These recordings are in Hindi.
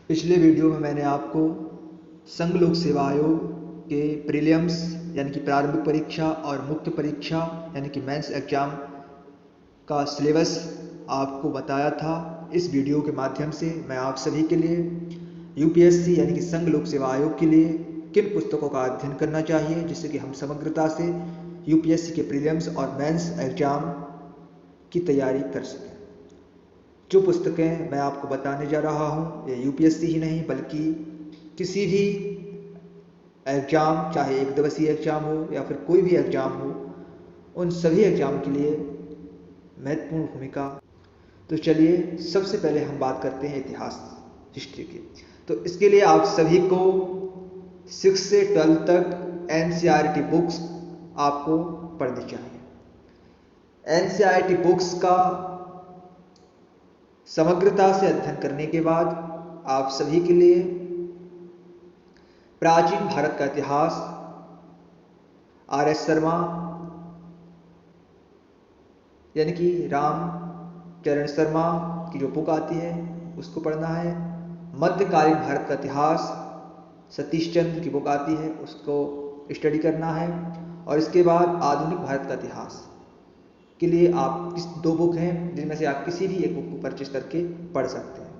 पिछले वीडियो में मैंने आपको संघ लोक सेवा आयोग के प्रीलिम्स यानी कि प्रारंभिक परीक्षा और मुख्य परीक्षा यानी कि मेंस एग्जाम का सिलेबस आपको बताया था। इस वीडियो के माध्यम से मैं आप सभी के लिए यूपीएससी यानी कि संघ लोक सेवा आयोग के लिए किन पुस्तकों का अध्ययन करना चाहिए जिससे कि हम समग्रता से यूपीएससी के प्रीलिम्स और मेंस एग्जाम की तैयारी कर सकें। जो पुस्तकें मैं आपको बताने जा रहा हूँ ये यूपीएससी ही नहीं बल्कि किसी भी एग्ज़ाम, चाहे एक दिवसीय एग्ज़ाम हो या फिर कोई भी एग्ज़ाम हो, उन सभी एग्ज़ाम के लिए महत्वपूर्ण भूमिका। तो चलिए सबसे पहले हम बात करते हैं इतिहास, हिस्ट्री की। तो इसके लिए आप सभी को 6 से 12 तक एनसीईआरटी बुक्स आपको पढ़नी चाहिए। एनसीईआरटी बुक्स का समग्रता से अध्ययन करने के बाद आप सभी के लिए प्राचीन भारत का इतिहास आर.एस. शर्मा यानी कि रामचरण शर्मा की जो बुक आती है उसको पढ़ना है। मध्यकालीन भारत का इतिहास सतीश चंद्र की बुक आती है उसको स्टडी करना है। और इसके बाद आधुनिक भारत का इतिहास के लिए आप इस 2 बुक हैं जिनमें से आप किसी भी एक बुक को परचेज करके पढ़ सकते हैं।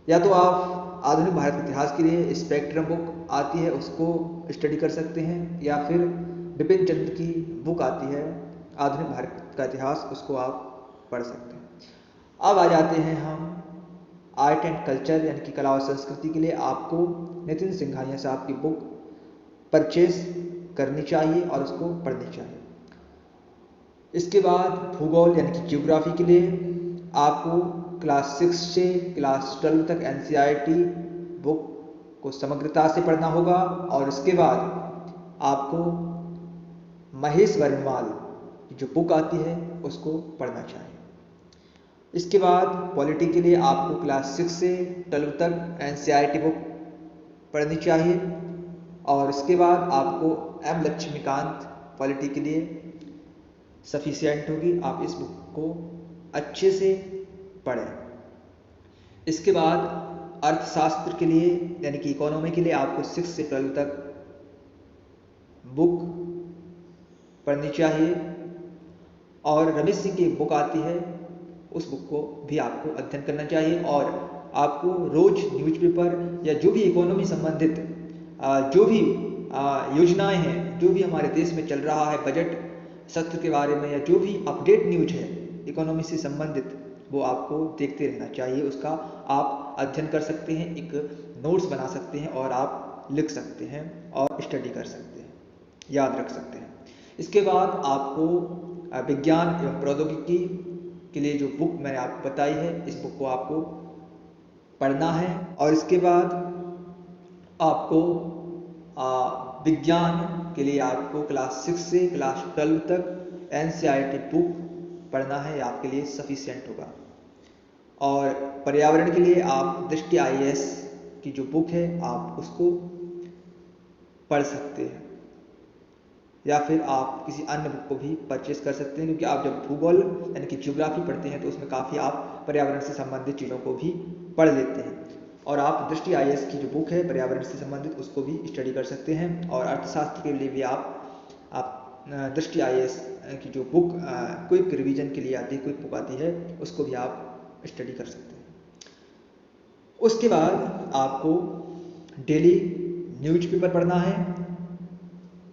या तो आप आधुनिक भारत के इतिहास के लिए स्पेक्ट्रम बुक आती है उसको स्टडी कर सकते हैं, या फिर बिपिन चंद्र की बुक आती है आधुनिक भारत का इतिहास, उसको आप पढ़ सकते हैं। अब आ जाते हैं हम आर्ट एंड कल्चर यानी कि कला और संस्कृति के लिए आपको नितिन सिंघानिया साहब की बुक परचेज करनी चाहिए और उसको पढ़नी चाहिए। इसके बाद भूगोल यानी कि ज्योग्राफी के लिए आपको क्लास 6 से क्लास 12 तक एनसीईआरटी बुक को समग्रता से पढ़ना होगा। और इसके बाद आपको महेश वर्णवाल की जो बुक आती है उसको पढ़ना चाहिए। इसके बाद पॉलिटी के लिए आपको क्लास 6 से 12 तक एनसीईआरटी बुक पढ़नी चाहिए। और इसके बाद आपको एम लक्ष्मीकांत पॉलिटी के लिए सफिशिएंट होगी, आप इस बुक को अच्छे से पढ़ें। इसके बाद अर्थशास्त्र के लिए यानी कि इकोनॉमी के लिए आपको 6 से 12 तक बुक पढ़नी चाहिए। और रमेश सिंह की एक बुक आती है उस बुक को भी आपको अध्ययन करना चाहिए। और आपको रोज न्यूज़पेपर या जो भी इकोनॉमी संबंधित जो भी योजनाएं हैं, जो भी हमारे देश में चल रहा है, बजट सत्र के बारे में या जो भी अपडेट न्यूज है इकोनॉमी से संबंधित, वो आपको देखते रहना चाहिए। उसका आप अध्ययन कर सकते हैं, एक नोट्स बना सकते हैं और आप लिख सकते हैं और स्टडी कर सकते हैं, याद रख सकते हैं। इसके बाद आपको विज्ञान एवं प्रौद्योगिकी के लिए जो बुक मैंने आपको बताई है इस बुक को आपको पढ़ना है। और इसके बाद आपको विज्ञान के लिए आपको क्लास 6 से क्लास 12 तक एनसीईआरटी बुक पढ़ना है, आपके लिए सफिशिएंट होगा। और पर्यावरण के लिए आप दृष्टि आईएएस की जो बुक है आप उसको पढ़ सकते हैं, या फिर आप किसी अन्य बुक को भी परचेज कर सकते हैं, क्योंकि आप जब भूगोल यानी कि ज्योग्राफी पढ़ते हैं तो उसमें काफ़ी आप पर्यावरण से संबंधित चीज़ों को भी पढ़ लेते हैं। और आप दृष्टि आईएएस की जो बुक है पर्यावरण से संबंधित उसको भी स्टडी कर सकते हैं। और अर्थशास्त्र के लिए भी आप दृष्टि आईएएस की जो बुक क्विक रिवीजन के लिए आती है, क्विक बुक आती है, उसको भी आप स्टडी कर सकते हैं। उसके बाद आपको डेली न्यूज़पेपर पढ़ना है।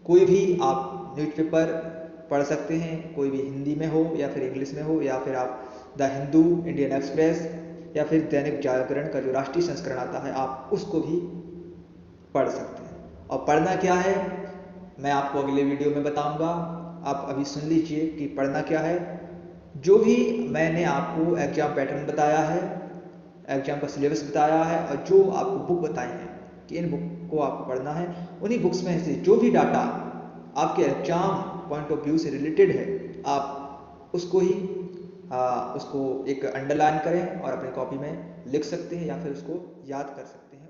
कोई भी आप न्यूज़पेपर पढ़ सकते हैं, कोई भी हिंदी में हो या फिर इंग्लिश में हो, या फिर आप द हिंदू, इंडियन एक्सप्रेस या फिर दैनिक जागरण का जो राष्ट्रीय संस्करण आता है आप उसको भी पढ़ सकते हैं। और पढ़ना क्या है मैं आपको अगले वीडियो में बताऊंगा। आप अभी सुन लीजिए कि पढ़ना क्या है। जो भी मैंने आपको एग्जाम पैटर्न बताया है, एग्जाम का सिलेबस बताया है, और जो आपको बुक बताए हैं कि इन बुक को आपको पढ़ना है, उन्हीं बुक्स में से जो भी डाटा आपके एग्जाम पॉइंट ऑफ व्यू से रिलेटेड है आप उसको ही उसको एक अंडरलाइन करें और अपनी कॉपी में लिख सकते हैं या फिर उसको याद कर सकते हैं।